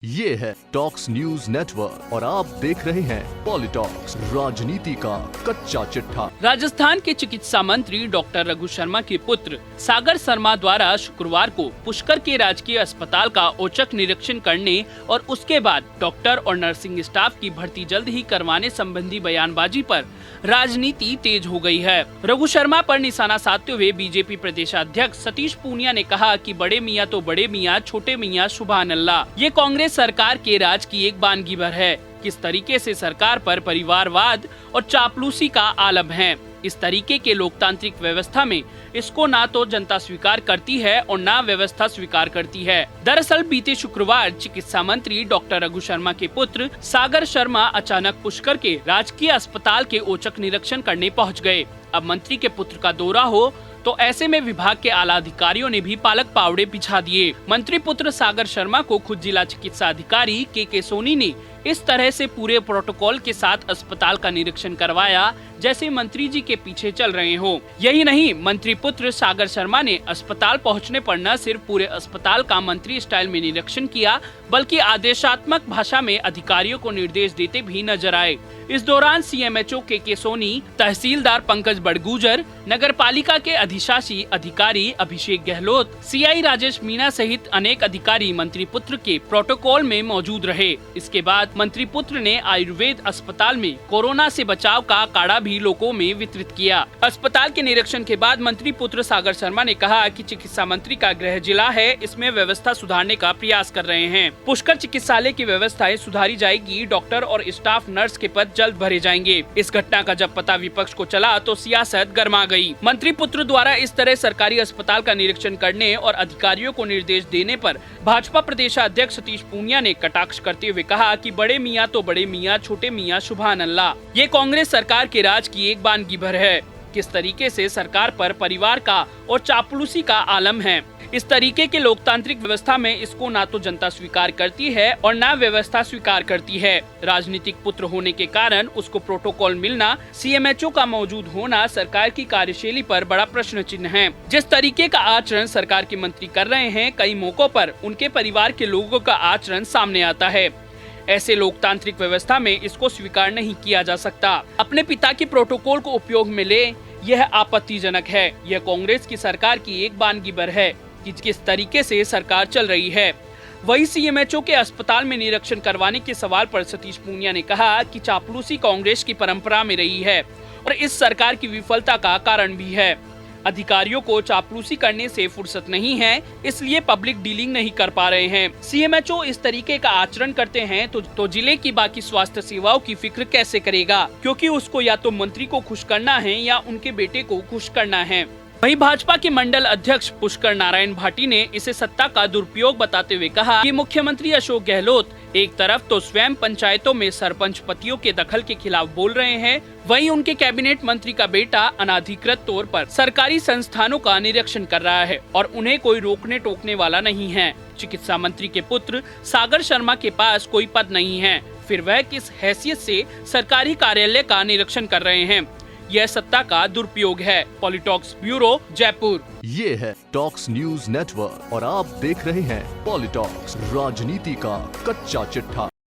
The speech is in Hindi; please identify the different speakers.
Speaker 1: ये है टॉक्स न्यूज नेटवर्क और आप देख रहे हैं पॉलिटॉक्स, राजनीति का कच्चा चिट्ठा।
Speaker 2: राजस्थान के चिकित्सा मंत्री डॉक्टर रघु शर्मा के पुत्र सागर शर्मा द्वारा शुक्रवार को पुष्कर के राजकीय अस्पताल का औचक निरीक्षण करने और उसके बाद डॉक्टर और नर्सिंग स्टाफ की भर्ती जल्द ही करवाने संबंधी बयानबाजी पर राजनीति तेज हो गई है। रघु शर्मा पर निशाना साधते हुए बीजेपी प्रदेशाध्यक्ष सतीश पूनिया ने कहा कि बड़े मियाँ तो बड़े मियाँ, छोटे मियाँ सुभान अल्लाह। ये कांग्रेस सरकार के राज की एक बानगी भर है। किस तरीके से सरकार पर परिवारवाद और चापलूसी का आलम है। इस तरीके के लोकतांत्रिक व्यवस्था में इसको ना तो जनता स्वीकार करती है और ना व्यवस्था स्वीकार करती है। दरअसल बीते शुक्रवार चिकित्सा मंत्री डॉक्टर रघु शर्मा के पुत्र सागर शर्मा अचानक पुष्कर के राजकीय अस्पताल के औचक निरीक्षण करने पहुंच गए। अब मंत्री के पुत्र का दौरा हो तो ऐसे में विभाग के आला अधिकारियों ने भी पालक पावड़े बिछा दिए। मंत्री पुत्र सागर शर्मा को खुद जिला चिकित्सा अधिकारी के सोनी ने इस तरह से पूरे प्रोटोकॉल के साथ अस्पताल का निरीक्षण करवाया जैसे मंत्री जी के पीछे चल रहे हो। यही नहीं, मंत्री पुत्र सागर शर्मा ने अस्पताल पहुंचने पर न सिर्फ पूरे अस्पताल का मंत्री स्टाइल में निरीक्षण किया बल्कि आदेशात्मक भाषा में अधिकारियों को निर्देश देते भी नजर आए। इस दौरान सीएमएचओ के सोनी, तहसीलदार पंकज बड़गुजर, नगर पालिका के अधिशासी अधिकारी अभिषेक गहलोत, सीआई राजेश मीणा सहित अनेक अधिकारी मंत्री पुत्र के प्रोटोकॉल में मौजूद रहे। इसके बाद मंत्री पुत्र ने आयुर्वेद अस्पताल में कोरोना से बचाव का काढ़ा भी लोगों में वितरित किया। अस्पताल के निरीक्षण के बाद मंत्री पुत्र सागर शर्मा ने कहा कि चिकित्सा मंत्री का गृह जिला है, इसमें व्यवस्था सुधारने का प्रयास कर रहे हैं। पुष्कर चिकित्सालय की व्यवस्थाएं सुधारी जाएगी, डॉक्टर और स्टाफ नर्स के पद जल्द भरे जाएंगे। इस घटना का जब पता विपक्ष को चला तो सियासत गर्मा गई। मंत्री पुत्र द्वारा इस तरह सरकारी अस्पताल का निरीक्षण करने और अधिकारियों को निर्देश देने पर भाजपा प्रदेशाध्यक्ष सतीश पूनिया ने कटाक्ष करते हुए कहा कि बड़े मियाँ तो बड़े मियाँ, छोटे मियाँ सुभान अल्लाह। ये कांग्रेस सरकार के राज की एक बानगी भर है। किस तरीके से सरकार पर परिवार का और चापलूसी का आलम है। इस तरीके के लोकतांत्रिक व्यवस्था में इसको ना तो जनता स्वीकार करती है और ना व्यवस्था स्वीकार करती है। राजनीतिक पुत्र होने के कारण उसको प्रोटोकॉल मिलना, सीएमएचओ का मौजूद होना सरकार की कार्यशैली पर बड़ा प्रश्न चिन्ह है। जिस तरीके का आचरण सरकार के मंत्री कर रहे हैं, कई मौकों पर उनके परिवार के लोगों का आचरण सामने आता है। ऐसे लोकतांत्रिक व्यवस्था में इसको स्वीकार नहीं किया जा सकता। अपने पिता के प्रोटोकॉल को उपयोग में ले, यह आपत्तिजनक है। यह कांग्रेस की सरकार की एक बानगी भर है कि किस तरीके से सरकार चल रही है। वही सीएमएचओ के अस्पताल में निरीक्षण करवाने के सवाल पर सतीश पूनिया ने कहा कि चापलूसी कांग्रेस की परंपरा में रही है और इस सरकार की विफलता का कारण भी है। अधिकारियों को चापलूसी करने से फुर्सत नहीं है, इसलिए पब्लिक डीलिंग नहीं कर पा रहे हैं। सीएमएचओ इस तरीके का आचरण करते हैं तो जिले की बाकी स्वास्थ्य सेवाओं की फिक्र कैसे करेगा, क्योंकि उसको या तो मंत्री को खुश करना है या उनके बेटे को खुश करना है। वहीं भाजपा के मंडल अध्यक्ष पुष्कर नारायण भाटी ने इसे सत्ता का दुरुपयोग बताते हुए कहा कि मुख्यमंत्री अशोक गहलोत एक तरफ तो स्वयं पंचायतों में सरपंच पतियों के दखल के खिलाफ बोल रहे हैं, वहीं उनके कैबिनेट मंत्री का बेटा अनाधिकृत तौर पर सरकारी संस्थानों का निरीक्षण कर रहा है और उन्हें कोई रोकने टोकने वाला नहीं है। चिकित्सा मंत्री के पुत्र सागर शर्मा के पास कोई पद नहीं है, फिर वह किस हैसियत से सरकारी कार्यालय का निरीक्षण कर रहे हैं। यह सत्ता का दुरुपयोग है। पॉलिटॉक्स ब्यूरो, जयपुर।
Speaker 1: ये है टॉक्स न्यूज नेटवर्क और आप देख रहे हैं पॉलिटॉक्स, राजनीति का कच्चा चिट्ठा।